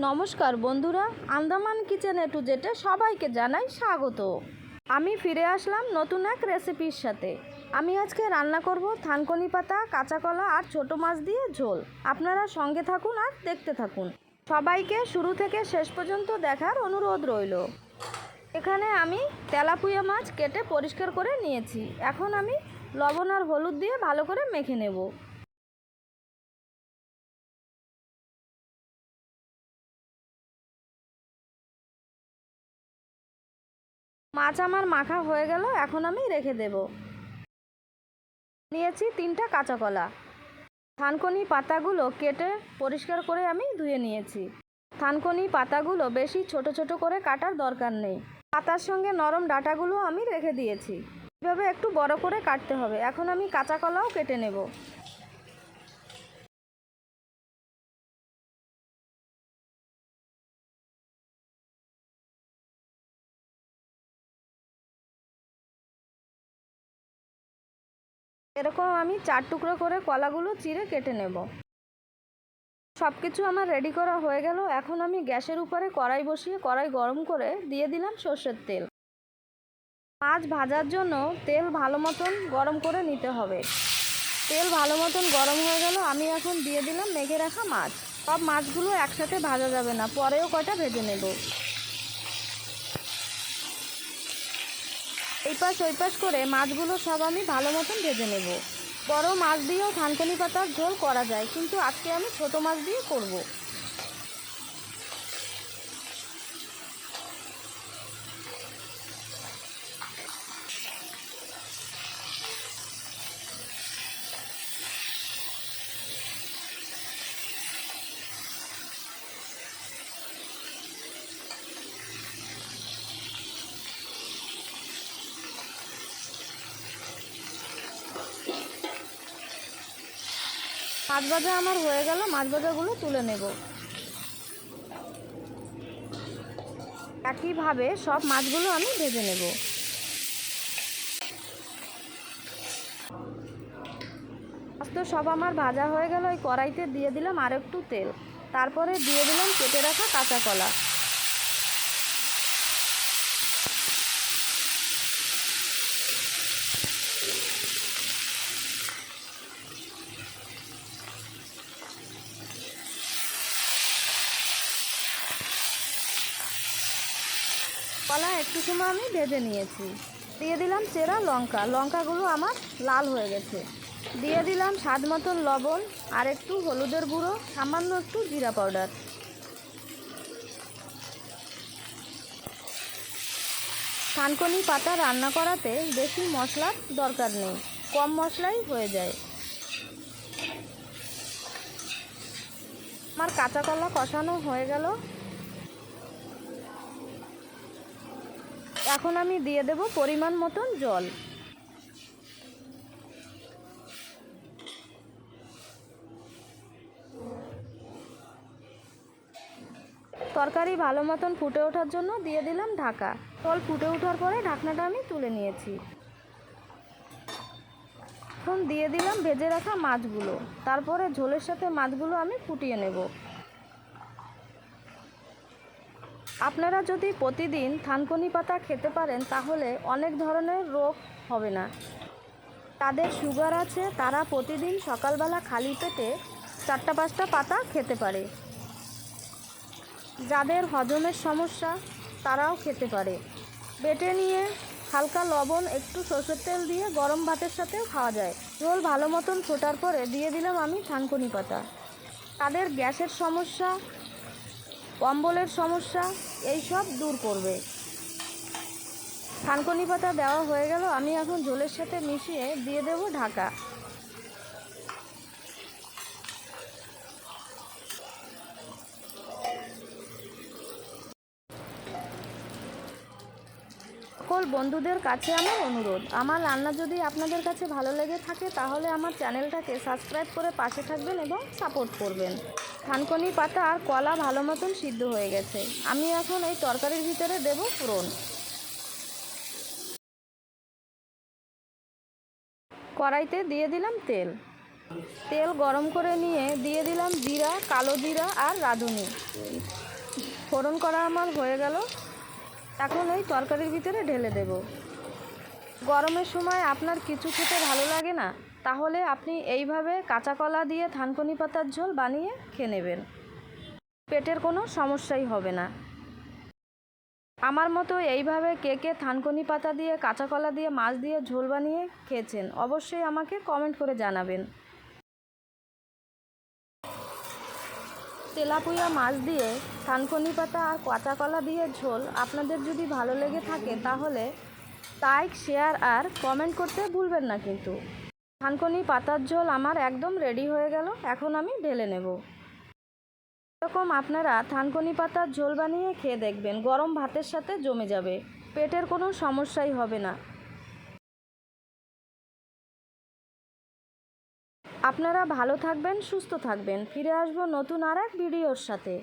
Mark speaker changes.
Speaker 1: নমস্কার বন্ধুরা, Andaman kitchen two জেডে সবাইকে জানাই স্বাগত। আমি ফিরে আসলাম নতুন এক রেসিপির সাথে। আমি আজকে রান্না করব থানকুনি পাতা, কাঁচা কলা আর ছোটো মাছ দিয়ে ঝোল। আপনারা সঙ্গে থাকুন আর দেখতে থাকুন। সবাইকে শুরু থেকে শেষ পর্যন্ত দেখার অনুরোধ রইল। এখানে আমি তেলাপুয়া মাছ কেটে পরিষ্কার করে নিয়েছি। এখন আমি লবণ আর হলুদ দিয়ে ভালো করে মেখে নেব। মাছ আমার মাখা হয়ে গেল, এখন আমি রেখে দেব। নিয়েছি 3টা কাঁচা কলা। থানকুনি পাতাগুলো কেটে পরিষ্কার করে আমি ধুয়ে নিয়েছি। থানকুনি পাতাগুলো বেশি ছোট ছোট করে কাটার দরকার নেই। পাতার সঙ্গে নরম ডাঁটাগুলো আমি রেখে দিয়েছি। এভাবে একটু বড় করে কাটতে হবে। এখন আমি কাঁচা কলাও কেটে নেব। এরকম আমি 4 টুকরো করে কলাগুলো চিড়ে কেটে নেব। সব কিছু আমার রেডি করা হয়ে গেল। এখন আমি গ্যাসের উপরে কড়াই বসিয়ে কড়াই গরম করে দিয়ে দিলাম সর্ষের তেল। মাছ ভাজার জন্য তেল ভালো মতন গরম করে নিতে হবে। তেল ভালো মতন গরম হয়ে গেল, আমি এখন দিয়ে দিলাম মেখে রাখা মাছ। সব মাছগুলো একসাথে ভাজা যাবে না, পরেও কয়টা ভেজে নেব। এই পাশ ওই পাশ করে মাছগুলো সব আমি ভালো মতন ভেজে নেব। বড় মাছ দিয়েও থানকুনি পাতার ঝোল করা যায়, কিন্তু আজকে আমি ছোট মাছ দিয়ে করব। মাছ ভাজা আমার হয়ে গেল, মাছ ভাজাগুলো তুলে নেব। একইভাবে সব মাছগুলো আমি ভেজে নেব। মাছ তো সব আমার ভাজা হয়ে গেল। ওই কড়াইতে দিয়ে দিলাম আর একটু তেল, তারপরে দিয়ে দিলাম কেটে রাখা কাঁচা কলা। কলা একটু সময় আমি ভেজে নিয়েছি। দিয়ে দিলাম চেরা লঙ্কা। লঙ্কাগুলো আমার লাল হয়ে গেছে। দিয়ে দিলাম স্বাদ মতন লবণ আর একটু হলুদের গুঁড়ো, সামান্য একটু জিরা পাউডার। থানকুনি পাতা রান্না করাতে বেশি মশলার দরকার নেই, কম মশলাই হয়ে যায়। আমার কাঁচা কলা কষানো হয়ে গেল। এখন আমি দিয়ে দেব পরিমাণ মতন জল। তরকারি ভালো মতন ফুটে ওঠার জন্য দিয়ে দিলাম ঢাকা। জল ফুটে ওঠার পরে ঢাকনাটা আমি তুলে নিয়েছি। এখন দিয়ে দিলাম ভেজে রাখা মাছগুলো। তারপরে ঝোলের সাথে মাছগুলো আমি ফুটিয়ে নেব। আপনারা যদি প্রতিদিন থানকুনি পাতা খেতে পারেন তাহলে অনেক ধরনের রোগ হবে না। তাদের সুগার আছে, তারা প্রতিদিন সকালবেলা খালি পেটে 4-5টা পাতা খেতে পারে। যাদের হজমের সমস্যা তারাও খেতে পারে। বেটে নিয়ে হালকা লবণ, একটু সরষের তেল দিয়ে গরম ভাতের সাথেও খাওয়া যায়। ঝোল ভালো মতন ফোটার পরে দিয়ে দিলাম আমি থানকুনি পাতা। তাদের গ্যাসের সমস্যা, অম্বলের সমস্যা এই সব দূর করবে। থানকুনি পাতা দেওয়া হয়ে গেল, আমি এখন ঝোলের সাথে মিশিয়ে দিয়ে দেব ঢাকা। সকল বন্ধুদের কাছে আমার অনুরোধ, আমার রান্না যদি আপনাদের কাছে ভালো লেগে থাকে তাহলে আমার চ্যানেলটাকে সাবস্ক্রাইব করে পাশে থাকবেন এবং সাপোর্ট করবেন। থানকুনি পাতা আর কলা ভালো মতন সিদ্ধ হয়ে গেছে। আমি এখন এই তরকারির ভিতরে দেব ফোড়ন। কড়াইতে দিয়ে দিলাম তেল। তেল গরম করে নিয়ে দিয়ে দিলাম জিরা, কালো জিরা আর রাঁধুনি। ফোড়ন করা আমার হয়ে গেল। এখন এই তরকারির ভিতরে ঢেলে দেব। গরমের সময় আপনার কিছু খেতে ভালো লাগে না, তাহলে আপনি এইভাবে কাঁচা কলা দিয়ে থানকুনি পাতার ঝোল বানিয়ে খেয়ে নেবেন। পেটের কোনো সমস্যাই হবে না। আমার মতো এইভাবে কে কে থানকুনি পাতা দিয়ে, কাঁচা কলা দিয়ে, মাছ দিয়ে ঝোল বানিয়ে খেয়েছেন অবশ্যই আমাকে কমেন্ট করে জানাবেন। তেলাপুয়া মাছ দিয়ে থানকুনি পাতা আর কাঁচা কলা দিয়ে ঝোল আপনাদের যদি ভালো লেগে থাকে তাহলে লাইক, শেয়ার আর কমেন্ট করতে ভুলবেন না কিন্তু। থানকুনি পাতার ঝোল আমার একদম রেডি হয়ে গেল। এখন আমি ঢেলে নেব। এরকম আপনারা থানকুনি পাতার ঝোল বানিয়ে খেয়ে দেখবেন, গরম ভাতের সাথে জমে যাবে, পেটের কোনো সমস্যাই হবে না। আপনারা ভালো থাকবেন, সুস্থ থাকবেন। ফিরে আসবো নতুন আর এক ভিডিওর সাথে।